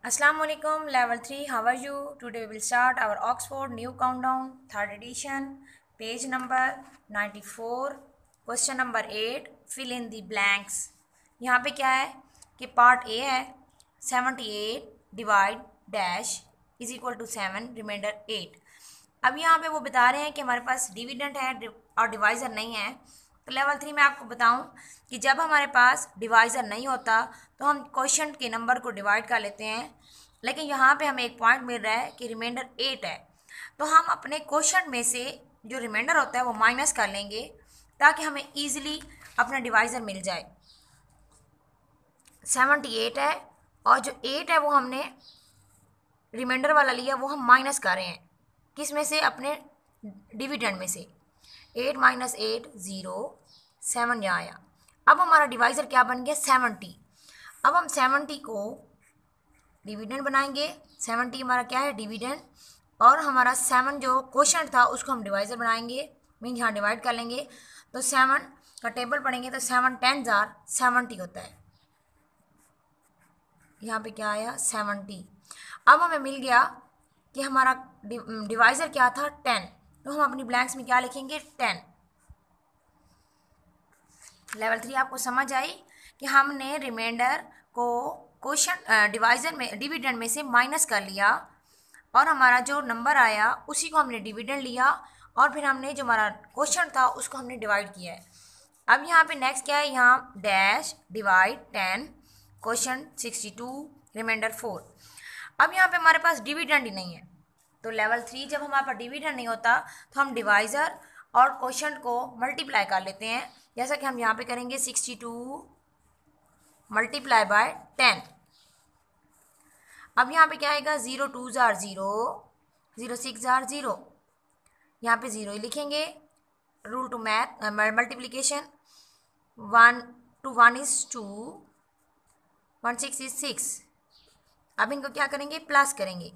Assalamu alaikum, level 3. How are you? Today we will start our Oxford New Countdown, third edition, page number 94, question number 8. Fill in the blanks. यहाँ पे क्या है कि part A है 78 divide dash is equal to 7 reminder 8. अब यहाँ पे वो बता रहे हैं कि हमारे पास डिविडेंड है और डिवाइज़र नहीं है. तो लेवल 3 में आपको बताऊं कि जब हमारे पास डिवाइज़र नहीं होता तो हम क्वेश्चन के नंबर को डिवाइड कर लेते हैं, लेकिन यहाँ पे हमें एक पॉइंट मिल रहा है कि रिमाइंडर 8 है, तो हम अपने क्वेश्चन में से जो रिमाइंडर होता है वो माइनस कर लेंगे ताकि हमें ईजिली अपना डिवाइज़र मिल जाए. 78 है और जो 8 है वो हमने रिमाइंडर वाला लिया, वो हम माइनस कर रहे हैं. किस में से? अपने डिविडेंड में से. 8 माइनस 8 0, 7 यहाँ आया. अब हमारा डिवाइज़र क्या बन गया? 70. अब हम 70 को डिविडेंड बनाएंगे. 70 हमारा क्या है? डिविडेंड. और हमारा 7 जो क्वोशंट था उसको हम डिवाइज़र बनाएंगे, मीन यहाँ डिवाइड कर लेंगे. तो 7 का टेबल पढ़ेंगे तो 7 10 70 होता है. यहाँ पे क्या आया? 70. अब हमें मिल गया कि हमारा डिवाइज़र क्या था? 10. तो हम अपनी ब्लैंक्स में क्या लिखेंगे? 10. लेवल 3 आपको समझ आई कि हमने रिमाइंडर को क्वोशंट डिवाइज़र में डिविडेंड में से माइनस कर लिया और हमारा जो नंबर आया उसी को हमने डिविडेंड लिया और फिर हमने जो हमारा क्वोशंट था उसको हमने डिवाइड किया है. अब यहाँ पे नेक्स्ट क्या है? यहाँ डैश डिवाइड 10 क्वोशंट 62 रिमाइंडर 4. अब यहाँ पे हमारे पास डिविडेंड ही नहीं है. तो लेवल 3 जब हमारे पास डिविडेंड नहीं होता तो हम डिवाइज़र और क्वोशंट को मल्टीप्लाई कर लेते हैं, जैसा कि हम यहाँ पे करेंगे 62 मल्टीप्लाई बाय 10. अब यहाँ पे क्या आएगा? 0 2 जार 0, 0 6 जार 0. यहाँ पे 0 ही लिखेंगे. Rule two math multiplication 1 to 1 is 2, 1 6 is 6. अब इनको क्या करेंगे? प्लस करेंगे.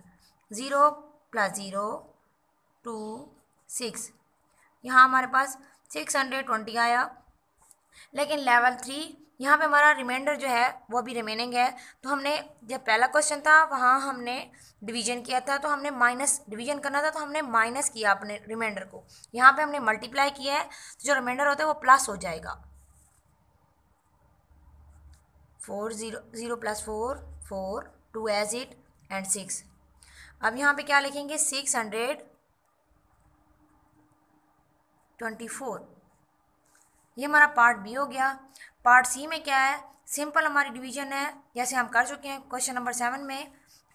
0 प्लस 0 2 6. यहाँ हमारे पास 620 आया. लेकिन लेवल 3 यहाँ पे हमारा रिमाइंडर जो है वो भी रिमेनिंग है. तो हमने जब पहला क्वेश्चन था वहाँ हमने डिवीजन किया था, तो हमने माइनस डिवीजन करना था तो हमने माइनस किया अपने रिमाइंडर को. यहाँ पे हमने मल्टीप्लाई किया है तो जो रिमाइंडर होता है वो प्लस हो जाएगा. 4 0 0 प्लस 4 4 2 एज इट एंड 6. अब यहाँ पे क्या लिखेंगे? 624. ये हमारा पार्ट बी हो गया. पार्ट सी में क्या है? सिंपल हमारी डिवीजन है जैसे हम कर चुके हैं क्वेश्चन नंबर 7 में.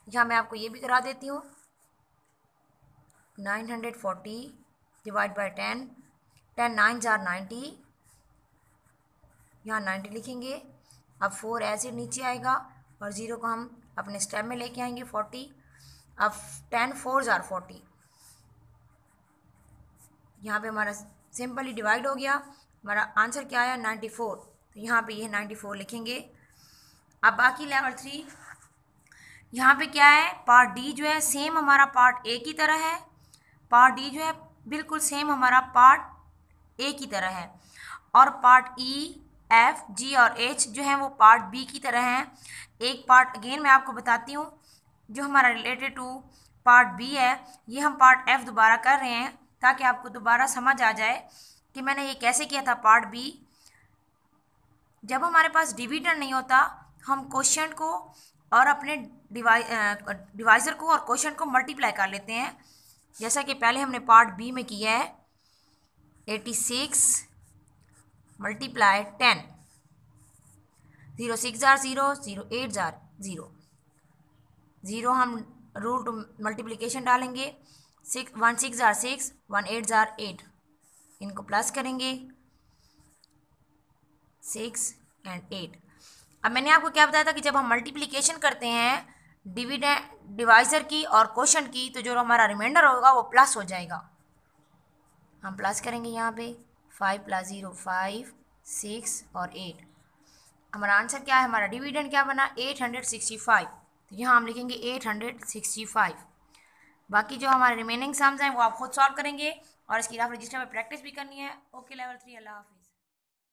यहाँ मैं आपको ये भी करा देती हूँ. 940 डिवाइड बाय 10, 10 9 जार 90. यहाँ 90 लिखेंगे. अब 4 ऐसे नीचे आएगा और 0 को हम अपने स्टेप में लेके आएंगे 40. अब 10 4 जार 40. यहाँ पे हमारा सिंपली डिवाइड हो गया. हमारा आंसर क्या आया? 94. तो यहाँ पे ये 94 लिखेंगे. अब बाकी लेवल 3 यहाँ पे क्या है? पार्ट डी जो है सेम हमारा पार्ट ए की तरह है. पार्ट डी जो है बिल्कुल सेम हमारा पार्ट ए की तरह है. और पार्ट ई एफ जी और एच जो है वो पार्ट बी की तरह हैं. एक पार्ट अगेन मैं आपको बताती हूँ जो हमारा रिलेटेड टू पार्ट बी है, ये हम पार्ट एफ दोबारा कर रहे हैं ताकि आपको दोबारा समझ आ जाए कि मैंने ये कैसे किया था. पार्ट बी जब हमारे पास डिविडेंड नहीं होता हम क्वोशंट को और अपने डिवाइज़र को और क्वोशंट को मल्टीप्लाई कर लेते हैं, जैसा कि पहले हमने पार्ट बी में किया है. 86 मल्टीप्लाई 10. 0 6 jar 0, 0 8 jar 0. 0 हम रूल टू मल्टीप्लिकेशन डालेंगे. 1 6 जार 6, 1 8 जार 8. इनको प्लस करेंगे 6 एंड 8. अब मैंने आपको क्या बताया था कि जब हम मल्टीप्लिकेशन करते हैं डिवाइज़र की और क्वोशंट की तो जो हमारा रिमाइंडर होगा वो प्लस हो जाएगा. हम प्लस करेंगे यहाँ पे 5 प्लस 0 5 6 और 8. हमारा आंसर क्या है? हमारा डिविडेंड क्या बना? 865. तो यहाँ हम लिखेंगे 865. बाकी जो हमारे रिमेनिंग सम्स हैं वो आप खुद सॉल्व करेंगे और इसकी रफ रजिस्टर में प्रैक्टिस भी करनी है. ओके लेवल 3, अल्लाह हाफिज़.